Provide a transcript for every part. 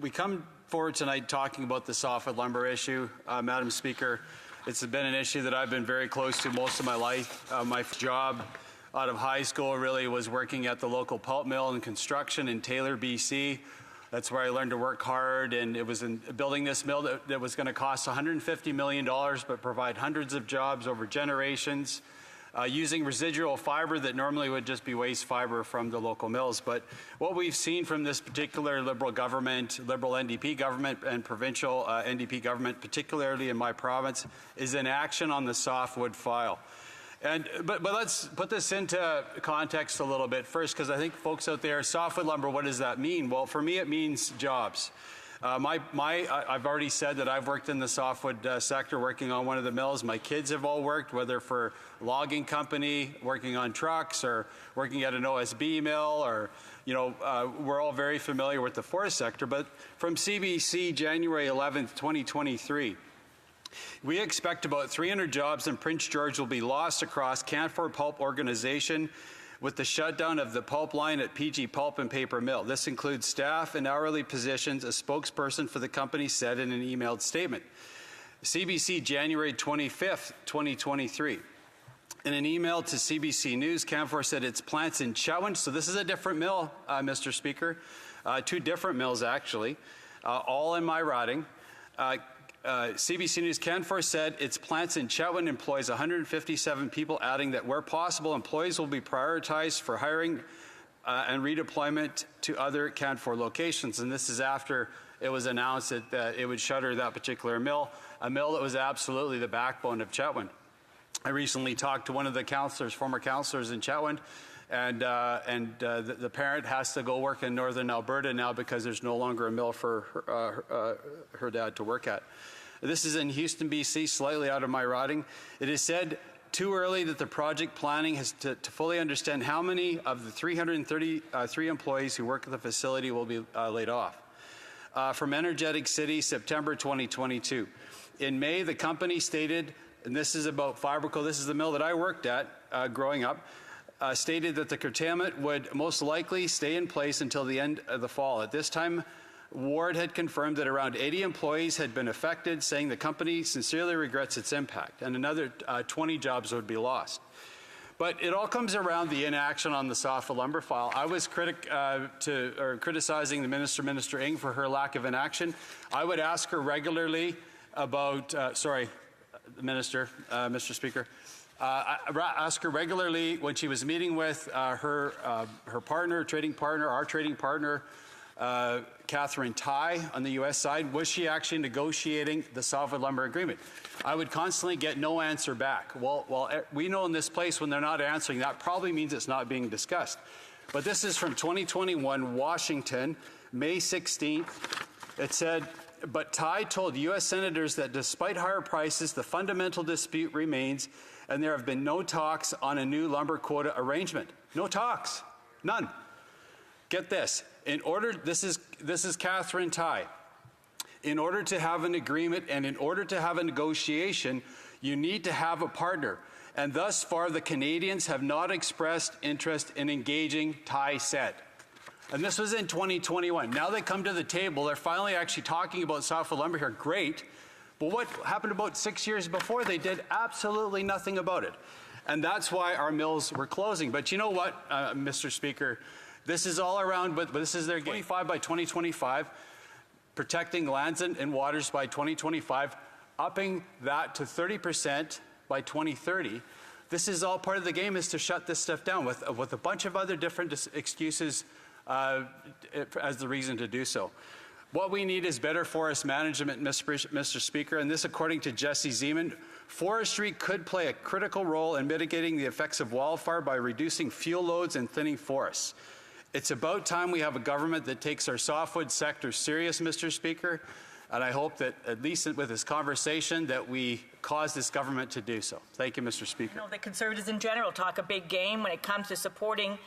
we come forward tonight talking about the softwood lumber issue, Madam Speaker. It's been an issue that I've been very close to most of my life. My job out of high school really was working at the local pulp mill and construction in Taylor, BC. That's where I learned to work hard, and it was in building this mill that was going to cost $150 million but provide hundreds of jobs over generations, using residual fiber that normally would just be waste fiber from the local mills. But what we've seen from this particular Liberal government, Liberal NDP government and provincial NDP government, particularly in my province, is inaction on the softwood file. But let's put this into context a little bit first, because I think folks out there, softwood lumber, what does that mean? Well, for me, it means jobs. I've already said that I've worked in the softwood sector, working on one of the mills. My kids have all worked, whether for a logging company, working on trucks, or working at an OSB mill, or, we're all very familiar with the forest sector. But from CBC, January 11th, 2023, we expect about 300 jobs in Prince George will be lost across Canfor Pulp Organization with the shutdown of the pulp line at PG Pulp and Paper Mill. This includes staff and hourly positions, a spokesperson for the company said in an emailed statement. CBC, January 25th, 2023. In an email to CBC News, Canfor said its plants in Chetwynd, so this is a different mill, Mr. Speaker, two different mills actually, all in my riding. CBC News, Canfor said its plants in Chetwynd employs 157 people, adding that where possible, employees will be prioritized for hiring and redeployment to other Canfor locations. And this is after it was announced that it would shutter that particular mill, a mill that was absolutely the backbone of Chetwynd. I recently talked to one of the councillors, former councillors in Chetwynd, and the parent has to go work in northern Alberta now because there's no longer a mill for her dad to work at. This is in Houston, BC, slightly out of my riding. It is said too early that the project planning has to fully understand how many of the 333 employees who work at the facility will be laid off. From Energetic City, September 2022. In May, the company stated, and this is about Fiberco, this is the mill that I worked at growing up, stated that the curtailment would most likely stay in place until the end of the fall. At this time, Ward had confirmed that around 80 employees had been affected, saying the company sincerely regrets its impact, and another 20 jobs would be lost. But it all comes around the inaction on the softwood lumber file. I was criticizing the Minister Ng, for her lack of inaction. I would ask her regularly about, Mr. Speaker, ask her regularly when she was meeting with her partner, trading partner, our trading partner, Catherine Tai on the U.S. side, was she actually negotiating the softwood lumber agreement? I would constantly get no answer back. Well, we know in this place when they're not answering, that probably means it's not being discussed. But this is from 2021, Washington, May 16th. It said, but Tai told U.S. senators that despite higher prices, the fundamental dispute remains, and there have been no talks on a new lumber quota arrangement. No talks, none. Get this. This is Catherine Tai. In order to have an agreement and in order to have a negotiation, you need to have a partner. And thus far, the Canadians have not expressed interest in engaging, Tai said. And this was in 2021. Now they come to the table. They're finally actually talking about softwood lumber here. Great. But what happened about 6 years before? They did absolutely nothing about it. And that's why our mills were closing. But you know what, Mr. Speaker? This is all around, but this is their game. 25 by 2025, protecting lands and waters by 2025, upping that to 30% by 2030. This is all part of the game, is to shut this stuff down with a bunch of other different excuses as the reason to do so. What we need is better forest management, Mr. Speaker, and this, according to Jesse Zeman, forestry could play a critical role in mitigating the effects of wildfire by reducing fuel loads and thinning forests. It's about time we have a government that takes our softwood sector serious, Mr. Speaker, and I hope that at least with this conversation that we cause this government to do so. Thank you, Mr. Speaker. The Conservatives in general talk a big game when it comes to supporting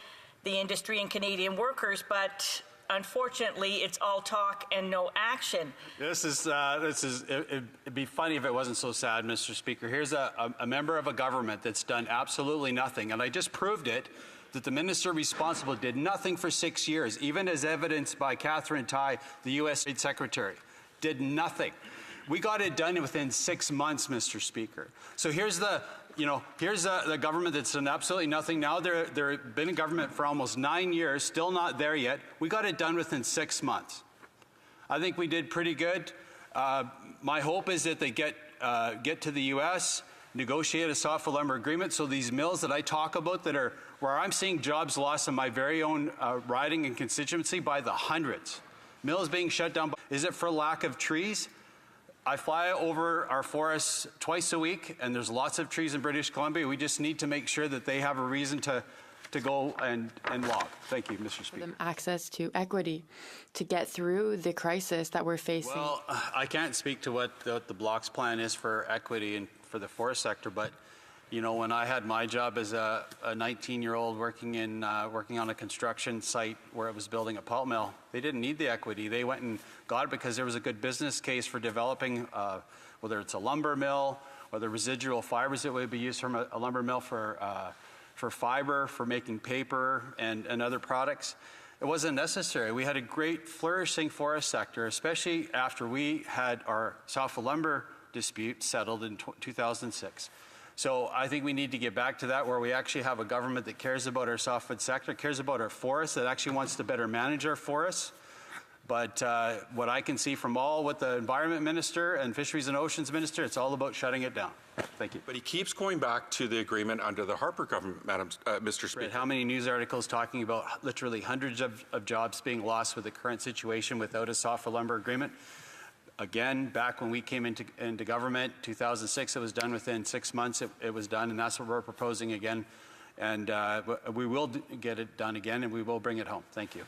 the industry and Canadian workers, but unfortunately, it's all talk and no action. It'd be funny if it wasn't so sad, Mr. Speaker. Here's a member of a government that's done absolutely nothing, and I just proved it that the minister responsible did nothing for 6 years, even as evidenced by Catherine Tai, the U.S. Trade Secretary, did nothing. We got it done within 6 months, Mr. Speaker. So here's the government that's done absolutely nothing. Now they've been in government for almost 9 years, still not there yet. We got it done within 6 months. I think we did pretty good. My hope is that they get to the U.S., negotiate a softwood lumber agreement, so these mills that I talk about that are where I'm seeing jobs lost in my very own riding and constituency by the hundreds. Mills being shut down. Is it for lack of trees? I fly over our forests twice a week, and there's lots of trees in British Columbia. We just need to make sure that they have a reason to go and log. Thank you, Mr. Speaker. For them access to equity to get through the crisis that we're facing. Well, I can't speak to what the Block's plan is for equity and for the forest sector, but you know, when I had my job as a 19-year-old working on a construction site where it was building a pulp mill, they didn't need the equity. They went and got it because there was a good business case for developing, whether it's a lumber mill or the residual fibers that would be used from a lumber mill for fiber, for making paper and other products. It wasn't necessary. We had a great flourishing forest sector, especially after we had our softwood lumber dispute settled in 2006. So I think we need to get back to that, where we actually have a government that cares about our softwood sector, cares about our forests, that actually wants to better manage our forests. But what I can see from what the Environment Minister and Fisheries and Oceans Minister, it's all about shutting it down. Thank you. But he keeps going back to the agreement under the Harper government, Mr. Speaker. Right. How many news articles talking about literally hundreds of jobs being lost with the current situation without a softwood lumber agreement? Again, back when we came into government, 2006, it was done within 6 months. It was done, and that's what we're proposing again. And we will get it done again, and we will bring it home. Thank you.